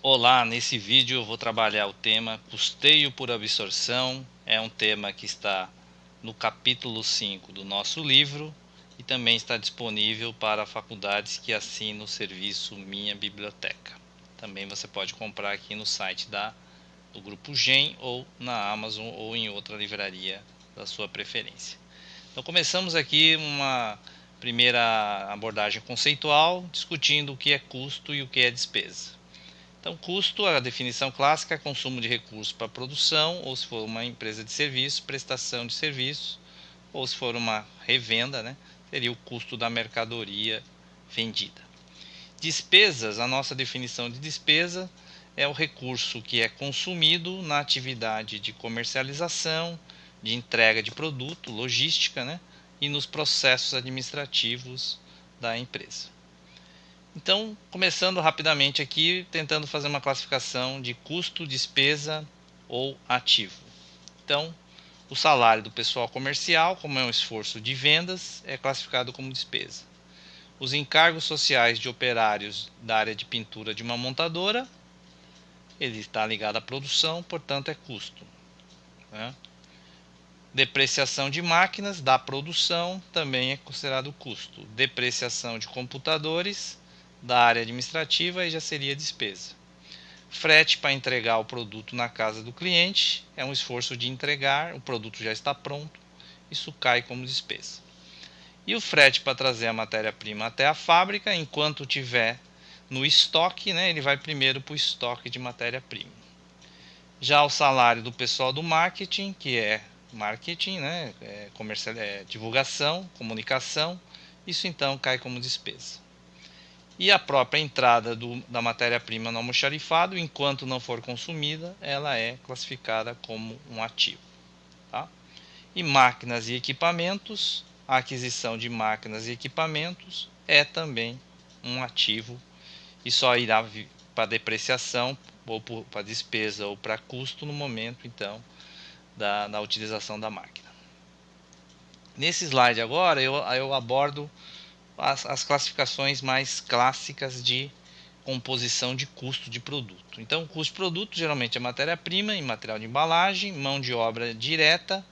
Olá, nesse vídeo eu vou trabalhar o tema custeio por absorção. É um tema que está no capítulo 5 do nosso livro e também está disponível para faculdades que assinam o serviço Minha Biblioteca. Também você pode comprar aqui no site do Grupo GEM ou na Amazon ou em outra livraria da sua preferência. Então começamos aqui uma primeira abordagem conceitual, discutindo o que é custo e o que é despesa. Então, custo, a definição clássica é consumo de recursos para produção, ou se for uma empresa de serviço, prestação de serviço, ou se for uma revenda, né, seria o custo da mercadoria vendida. Despesas, a nossa definição de despesa é o recurso que é consumido na atividade de comercialização, de entrega de produto, logística, né, e nos processos administrativos da empresa. Então, começando rapidamente aqui, tentando fazer uma classificação de custo, despesa ou ativo. Então, o salário do pessoal comercial, como é um esforço de vendas, é classificado como despesa. Os encargos sociais de operários da área de pintura de uma montadora, ele está ligado à produção, portanto é custo, né? Depreciação de máquinas da produção também é considerado custo. Depreciação de computadores da área administrativa já seria despesa. Frete para entregar o produto na casa do cliente é um esforço de entregar, o produto já está pronto, isso cai como despesa. E o frete para trazer a matéria-prima até a fábrica, enquanto tiver no estoque, né, ele vai primeiro para o estoque de matéria-prima. Já o salário do pessoal do marketing, que é marketing, né, divulgação, comunicação, isso então cai como despesa. E a própria entrada da matéria-prima no almoxarifado, enquanto não for consumida, ela é classificada como um ativo. Tá? E máquinas e equipamentos, a aquisição de máquinas e equipamentos é também um ativo e só irá para depreciação ou para despesa ou para custo no momento então da utilização da máquina. Nesse slide agora eu abordo as classificações mais clássicas de composição de custo de produto. Então, o custo de produto geralmente é matéria-prima e material de embalagem, mão de obra direta,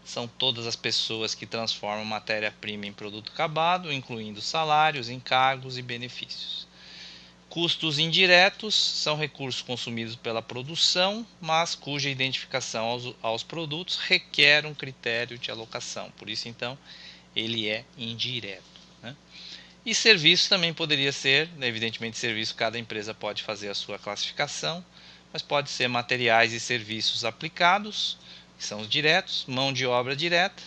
são todas as pessoas que transformam matéria-prima em produto acabado, incluindo salários, encargos e benefícios. Custos indiretos são recursos consumidos pela produção, mas cuja identificação aos produtos requer um critério de alocação. Por isso, então, ele é indireto, né? E serviço também poderia ser, evidentemente, serviço, cada empresa pode fazer a sua classificação, mas pode ser materiais e serviços aplicados, que são os diretos, mão de obra direta,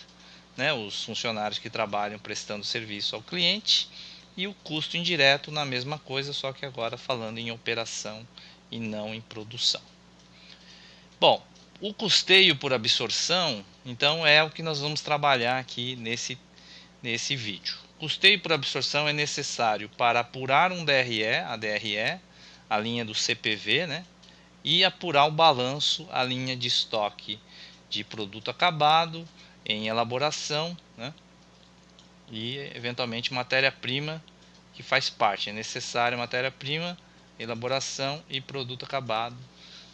né, os funcionários que trabalham prestando serviço ao cliente, e o custo indireto na mesma coisa, só que agora falando em operação e não em produção. Bom, o custeio por absorção, então, é o que nós vamos trabalhar aqui nesse vídeo. Custeio por absorção é necessário para apurar um DRE, a DRE, a linha do CPV, né? E apurar o balanço, a linha de estoque de produto acabado, em elaboração, né? E eventualmente matéria-prima que faz parte. É necessária matéria-prima, elaboração e produto acabado,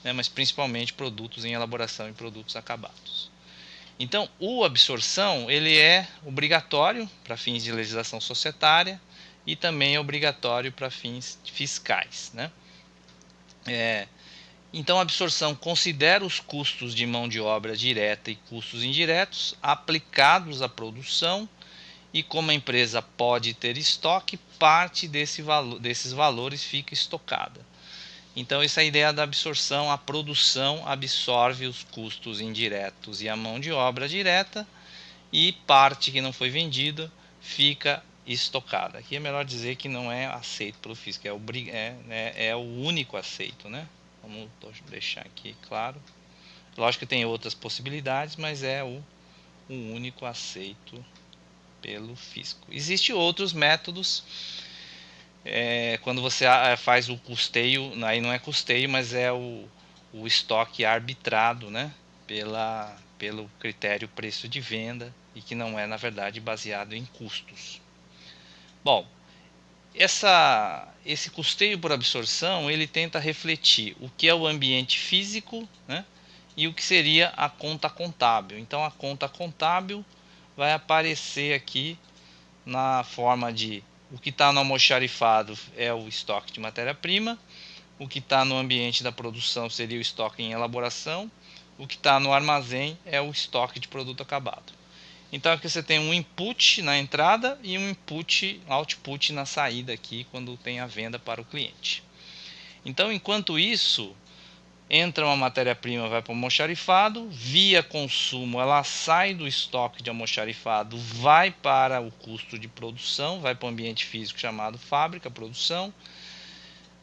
né? Mas principalmente produtos em elaboração e produtos acabados. Então, o absorção ele é obrigatório para fins de legislação societária e também é obrigatório para fins fiscais, né? Então, a absorção considera os custos de mão de obra direta e custos indiretos aplicados à produção e como a empresa pode ter estoque, parte desses valores fica estocada. Então, essa é a ideia da absorção. A produção absorve os custos indiretos e a mão de obra direta e parte que não foi vendida fica estocada. Aqui é melhor dizer que não é aceito pelo fisco, é o único aceito, né? Vamos deixar aqui claro. Lógico que tem outras possibilidades, mas é o único aceito pelo fisco. Existem outros métodos, quando você faz o custeio, aí não é custeio, mas é o estoque arbitrado, né? Pelo critério preço de venda e que não é, na verdade, baseado em custos. Bom, esse custeio por absorção, ele tenta refletir o que é o ambiente físico, né, e o que seria a conta contábil. Então a conta contábil vai aparecer aqui na forma de o que está no almoxarifado é o estoque de matéria-prima, o que está no ambiente da produção seria o estoque em elaboração, o que está no armazém é o estoque de produto acabado. Então aqui você tem um input na entrada e um output na saída aqui quando tem a venda para o cliente. Então enquanto isso, entra uma matéria-prima, vai para o almoxarifado, via consumo ela sai do estoque de almoxarifado, vai para o custo de produção, vai para o ambiente físico chamado fábrica, produção,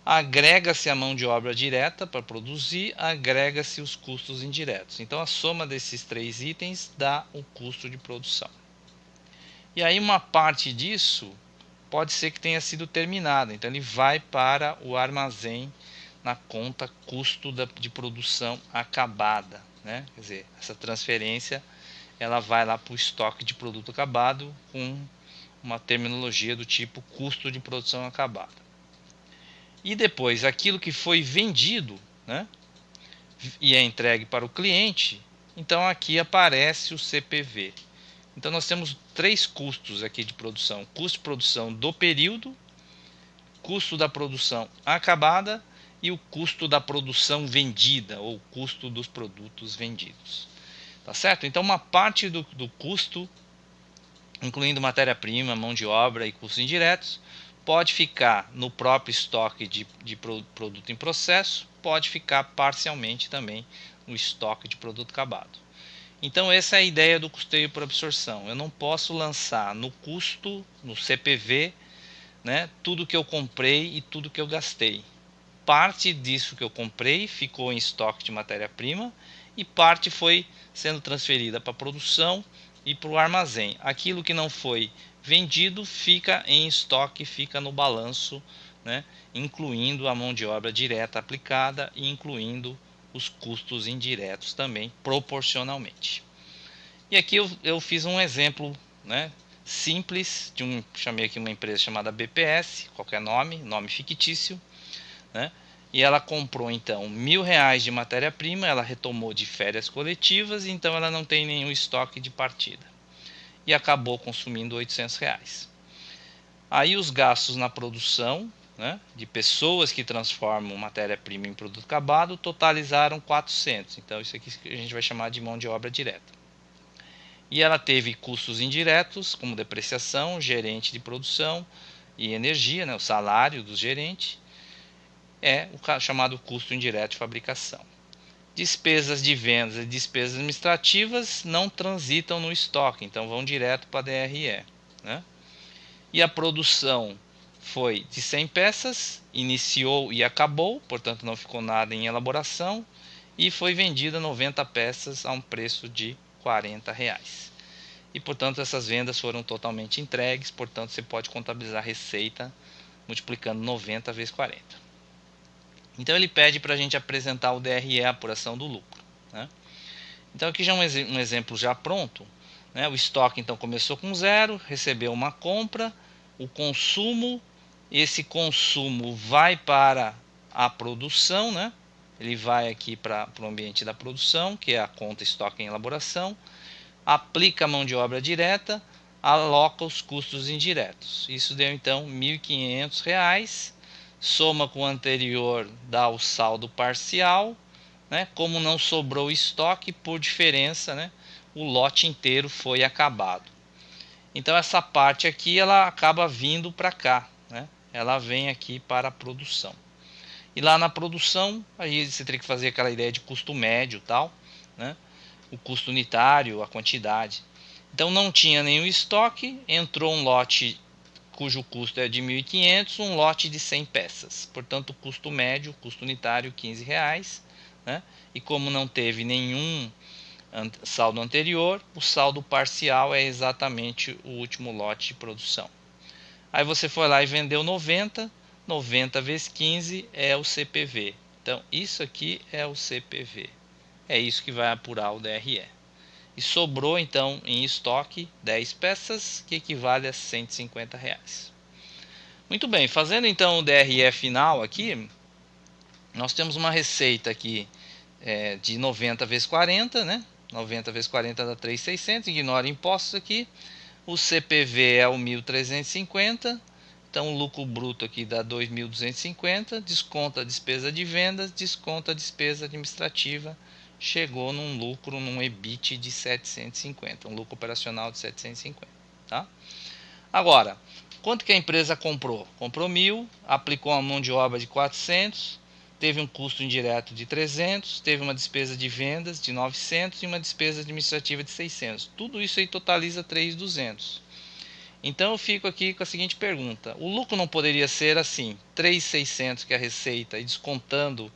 agrega-se a mão de obra direta para produzir, agrega-se os custos indiretos. Então a soma desses três itens dá o custo de produção. E aí uma parte disso pode ser que tenha sido terminada, então ele vai para o armazém na conta custo de produção acabada, né? Quer dizer, essa transferência ela vai lá para o estoque de produto acabado com uma terminologia do tipo custo de produção acabada. E depois aquilo que foi vendido, né, e é entregue para o cliente, então aqui aparece o CPV. Então nós temos três custos aqui de produção: custo de produção do período, custo da produção acabada e o custo da produção vendida, ou custo dos produtos vendidos. Tá certo? Então uma parte do custo, incluindo matéria-prima, mão de obra e custos indiretos, pode ficar no próprio estoque de produto em processo, pode ficar parcialmente também no estoque de produto acabado. Então essa é a ideia do custeio por absorção. Eu não posso lançar no custo, no CPV, né, tudo que eu comprei e tudo que eu gastei. Parte disso que eu comprei ficou em estoque de matéria-prima e parte foi sendo transferida para a produção e para o armazém. Aquilo que não foi vendido fica em estoque, fica no balanço, né, incluindo a mão de obra direta aplicada e incluindo os custos indiretos também, proporcionalmente. E aqui eu fiz um exemplo, né, simples, chamei aqui uma empresa chamada BPS, qualquer nome fictício, né? E ela comprou então R$ 1.000 de matéria-prima, ela retomou de férias coletivas, então ela não tem nenhum estoque de partida. E acabou consumindo R$ 800. Aí os gastos na produção, né, de pessoas que transformam matéria-prima em produto acabado, totalizaram 400. Então isso aqui a gente vai chamar de mão de obra direta. E ela teve custos indiretos, como depreciação, gerente de produção e energia, né, o salário do gerente, é o chamado custo indireto de fabricação. Despesas de vendas e despesas administrativas não transitam no estoque, então vão direto para a DRE. Né? E a produção foi de 100 peças, iniciou e acabou, portanto não ficou nada em elaboração, e foi vendida 90 peças a um preço de R$ 40. E portanto essas vendas foram totalmente entregues, portanto você pode contabilizar a receita multiplicando 90 vezes 40. Então ele pede para a gente apresentar o DRE, a apuração do lucro. Né? Então aqui já é um exemplo já pronto. Né? O estoque então começou com 0, recebeu uma compra, o consumo, esse consumo vai para a produção, né? Ele vai aqui para o ambiente da produção, que é a conta estoque em elaboração, aplica a mão de obra direta, aloca os custos indiretos. Isso deu então R$ 1.500, soma com o anterior, dá o saldo parcial, né? Como não sobrou estoque, por diferença, né, o lote inteiro foi acabado. Então essa parte aqui ela acaba vindo para cá, né? Ela vem aqui para a produção. E lá na produção, aí você teria que fazer aquela ideia de custo médio, tal, né? O custo unitário, a quantidade. Então não tinha nenhum estoque, entrou um lote cujo custo é de 1.500, um lote de 100 peças. Portanto, o custo médio, custo unitário, R$ 15. Né? E como não teve nenhum saldo anterior, o saldo parcial é exatamente o último lote de produção. Aí você foi lá e vendeu 90, 90 vezes 15 é o CPV. Então, isso aqui é o CPV. É isso que vai apurar o DRE. E sobrou então em estoque 10 peças, que equivale a R$ 150. Muito bem, fazendo então o DRE final aqui, nós temos uma receita aqui de 90 vezes 40, né? 90 vezes 40 dá 3.600, ignora impostos aqui. O CPV é o 1.350, então o lucro bruto aqui dá 2.250, desconta a despesa de vendas, desconta a despesa administrativa, chegou num lucro, num EBIT de 750, um lucro operacional de 750, tá? Agora, quanto que a empresa comprou? Comprou 1.000, aplicou uma mão de obra de 400, teve um custo indireto de 300, teve uma despesa de vendas de 900 e uma despesa administrativa de 600. Tudo isso aí totaliza 3.200. Então eu fico aqui com a seguinte pergunta: o lucro não poderia ser assim, 3.600 que é a receita e descontando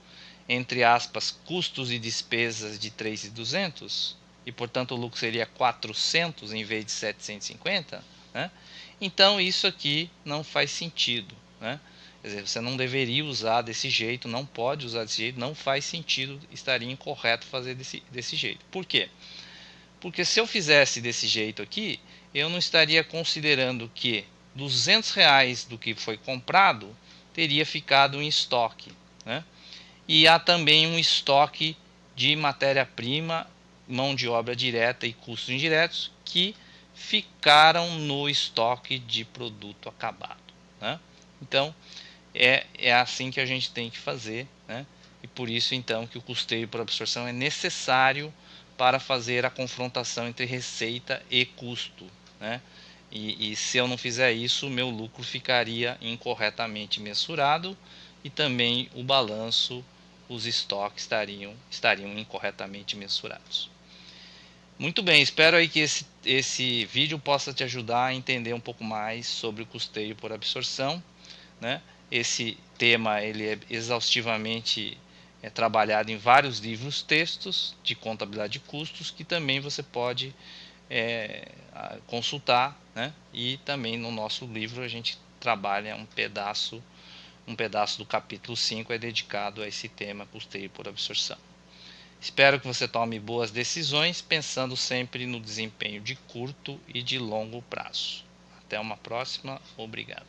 entre aspas custos e despesas de 3.200 e portanto o lucro seria 400 em vez de 750, né? Então isso aqui não faz sentido, né? Quer dizer, você não deveria usar desse jeito, não pode usar desse jeito, não faz sentido, estaria incorreto fazer desse jeito. Por quê? Porque se eu fizesse desse jeito aqui, eu não estaria considerando que R$ 200 do que foi comprado teria ficado em estoque, né? E há também um estoque de matéria-prima, mão de obra direta e custos indiretos que ficaram no estoque de produto acabado, né? Então é assim que a gente tem que fazer, né? E por isso então que o custeio por absorção é necessário para fazer a confrontação entre receita e custo, né? E se eu não fizer isso, meu lucro ficaria incorretamente mensurado e também o balanço, os estoques estariam incorretamente mensurados. Muito bem, espero aí que esse vídeo possa te ajudar a entender um pouco mais sobre o custeio por absorção, né? Esse tema ele é exaustivamente trabalhado em vários livros textos de contabilidade de custos que também você pode consultar, né? E também no nosso livro a gente trabalha um pedaço do capítulo 5 é dedicado a esse tema custeio por absorção. Espero que você tome boas decisões pensando sempre no desempenho de curto e de longo prazo. Até uma próxima, obrigado.